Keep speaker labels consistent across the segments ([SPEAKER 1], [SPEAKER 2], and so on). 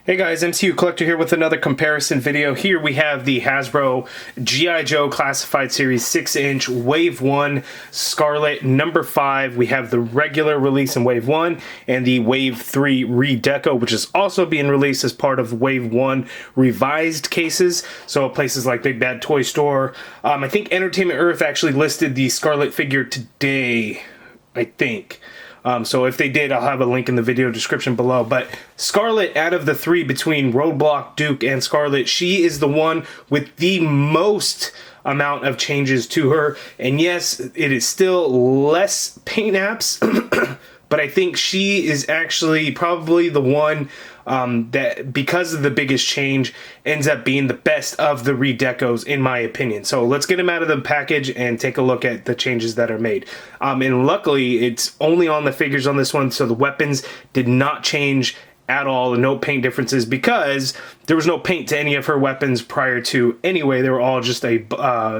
[SPEAKER 1] Hey guys, MCU Collector here with another comparison video. Here we have the Hasbro G.I. Joe Classified Series 6-inch Wave 1 Scarlett number 5. We have the regular release in Wave 1 and the Wave 3 Redeco, which is also being released as part of Wave 1 revised cases. So places like Big Bad Toy Store. I think Entertainment Earth actually listed the Scarlett figure today, I think. So if they did, I'll have a link in the video description below. But Scarlett, out of the three between Roadblock, Duke, and Scarlett, she is the one with the most amount of changes to her. And yes, it is still less paint apps, but I think she is actually probably the one that, because of the biggest change, ends up being the best of the Redecos, in my opinion. So let's get them out of the package and take a look at the changes that are made. And luckily, it's only on the figures on this one, so the weapons did not change at all, no paint differences, because there was no paint to any of her weapons prior to anyway. They were all just a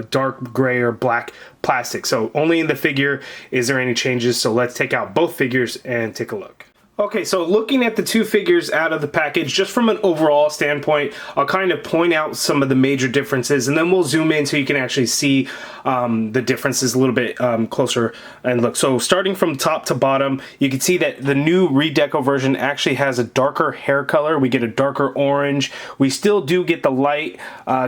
[SPEAKER 1] dark gray or black plastic. So only in the figure is there any changes. So let's take out both figures and take a look. Okay, so looking at the two figures out of the package, just from an overall standpoint, I'll kind of point out some of the major differences, and then we'll zoom in so you can actually see the differences a little bit closer and look. So starting from top to bottom, you can see that the new Redeco version actually has a darker hair color. We get a darker orange. We still do get the light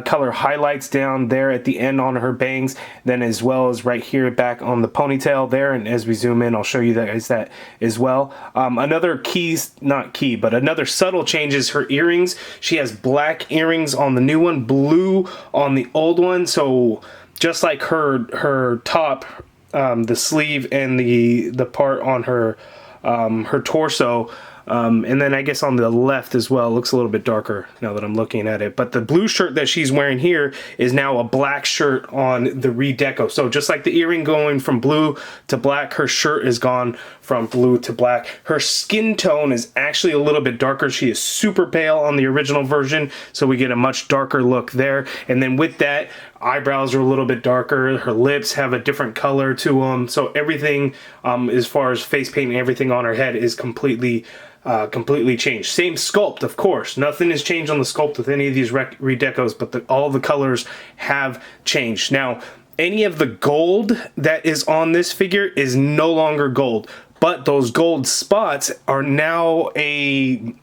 [SPEAKER 1] color highlights down there at the end on her bangs, then as well as right here back on the ponytail there. And as we zoom in, I'll show you guys that as well. Another another subtle change is her earrings. She has black earrings on the new one, blue on the old one. So just like her top, the sleeve and the part on her torso. And then I guess on the left as well, it looks a little bit darker now that I'm looking at it. But the blue shirt that she's wearing here is now a black shirt on the Redeco. So just like the earring going from blue to black, her shirt is gone from blue to black. Her skin tone is actually a little bit darker. She is super pale on the original version, so we get a much darker look there. And then with that, eyebrows are a little bit darker. Her lips have a different color to them. So everything, as far as face paint and everything on her head, is completely changed. Same sculpt, of course. Nothing has changed on the sculpt with any of these Redecos, but all the colors have changed. Now, any of the gold that is on this figure is no longer gold, but those gold spots are now a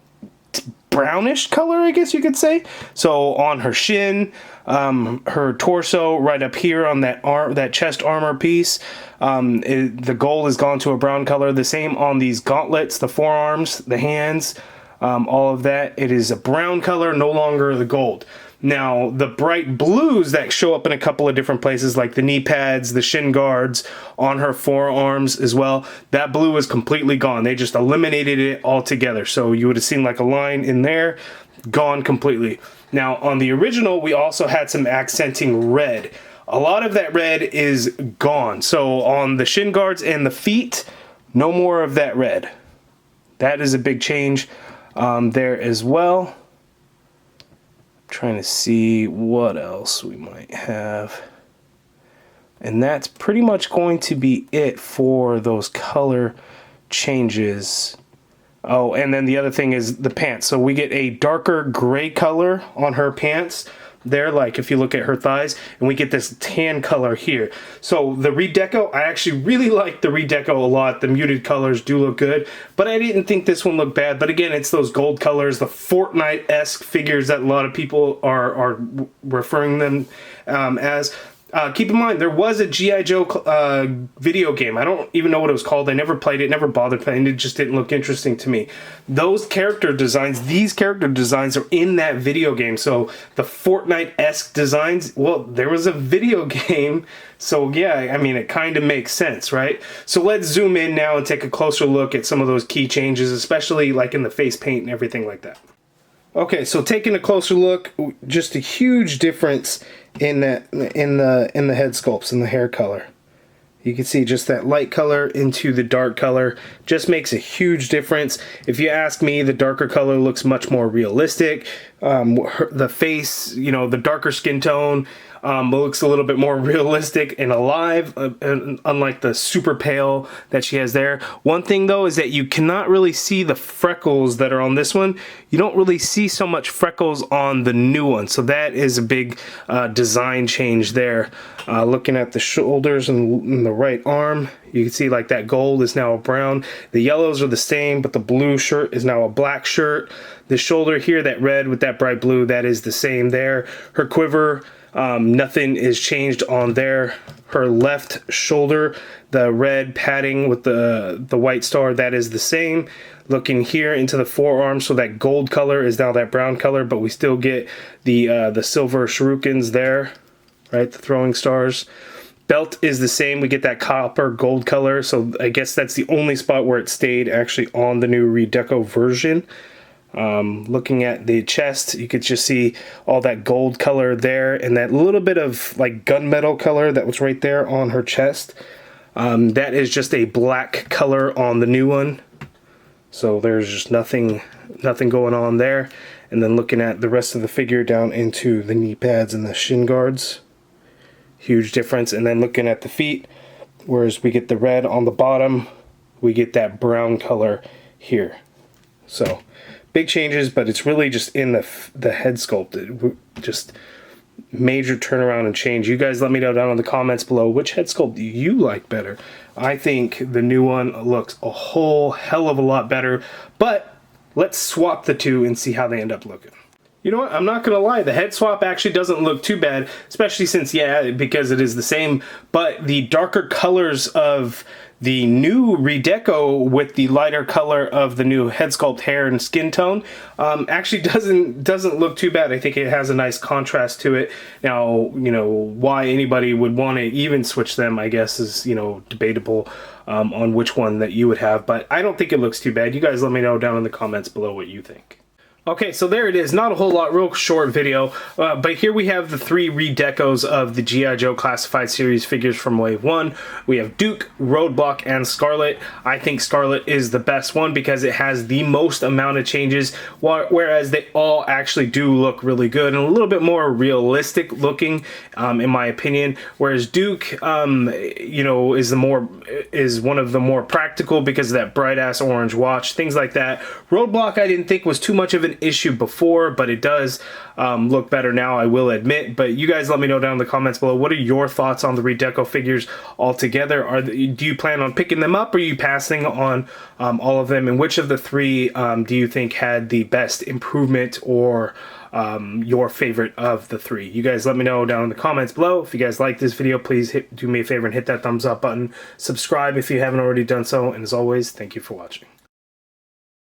[SPEAKER 1] brownish color, I guess you could say. So on her shin, her torso, right up here on that chest armor piece, the gold has gone to a brown color. The same on these gauntlets, the forearms, the hands, all of that. It is a brown color, no longer the gold. Now, the bright blues that show up in a couple of different places, like the knee pads, the shin guards, on her forearms as well, that blue is completely gone. They just eliminated it altogether. So you would have seen like a line in there, gone completely. Now, on the original, we also had some accenting red. A lot of that red is gone. So on the shin guards and the feet, no more of that red. That is a big change there as well. Trying to see what else we might have, and that's pretty much going to be it for those color changes. Oh, and then the other thing is the pants. So we get a darker gray color on her pants there, like if you look at her thighs, and we get this tan color here. So the Redeco, I actually really like the Redeco a lot. The muted colors do look good, but I didn't think this one looked bad. But again, it's those gold colors, the Fortnite-esque figures that a lot of people are referring them as. Keep in mind, there was a G.I. Joe video game. I don't even know what it was called. I never played it, never bothered playing it. It just didn't look interesting to me. Those character designs, these character designs are in that video game. So the Fortnite-esque designs, well, there was a video game. So yeah, I mean, it kind of makes sense, right? So let's zoom in now and take a closer look at some of those key changes, especially like in the face paint and everything like that. Okay, so taking a closer look, just a huge difference in the head sculpts and the hair color. You can see just that light color into the dark color just makes a huge difference. If you ask me, the darker color looks much more realistic. The face, you know, the darker skin tone looks a little bit more realistic and alive, unlike the super pale that she has there. One thing though is that you cannot really see the freckles that are on this one. You don't really see so much freckles on the new one, so that is a big design change there. Looking at the shoulders and the right arm, you can see like that gold is now a brown. The yellows are the same, but the blue shirt is now a black shirt. The shoulder here, that red with that bright blue, that is the same there. Her quiver, nothing is changed on there. Her left shoulder, the red padding with the white star, that is the same. Looking here into the forearm, so that gold color is now that brown color, but we still get the silver shurikens there, right? The throwing stars. Belt is the same. We get that copper gold color, so I guess that's the only spot where it stayed actually on the new Redeco version. Looking at the chest, you could just see all that gold color there and that little bit of like gunmetal color that was right there on her chest. That is just a black color on the new one. So there's just nothing going on there. And then looking at the rest of the figure down into the knee pads and the shin guards, huge difference. And then looking at the feet, whereas we get the red on the bottom, we get that brown color here. So big changes, but it's really just in the head sculpt. Just major turnaround and change. You guys let me know down in the comments below, which head sculpt do you like better? I think the new one looks a whole hell of a lot better, but let's swap the two and see how they end up looking. You know what, I'm not gonna lie, the head swap actually doesn't look too bad, especially since, yeah, because it is the same, but the darker colors of the new Redeco with the lighter color of the new head sculpt, hair and skin tone actually doesn't look too bad. I think it has a nice contrast to it. Now, you know, why anybody would want to even switch them, I guess, is, you know, debatable on which one that you would have, but I don't think it looks too bad. You guys let me know down in the comments below what you think. Okay, so there it is. Not a whole lot, real short video, but here we have the three Redecos of the G.I. Joe Classified Series figures from Wave 1. We have Duke, Roadblock, and Scarlett. I think Scarlett is the best one because it has the most amount of changes, whereas they all actually do look really good and a little bit more realistic looking, in my opinion. Whereas Duke, you know, is one of the more practical because of that bright-ass orange watch, things like that. Roadblock I didn't think was too much of an issue before, but it does look better now, I will admit. But you guys let me know down in the comments below, what are your thoughts on the Redeco figures altogether? Do you plan on picking them up, or are you passing on all of them? And which of the three do you think had the best improvement, or your favorite of the three? You guys let me know down in the comments below. If you guys like this video, please do me a favor and hit that thumbs up button. Subscribe if you haven't already done so. And as always, thank you for watching.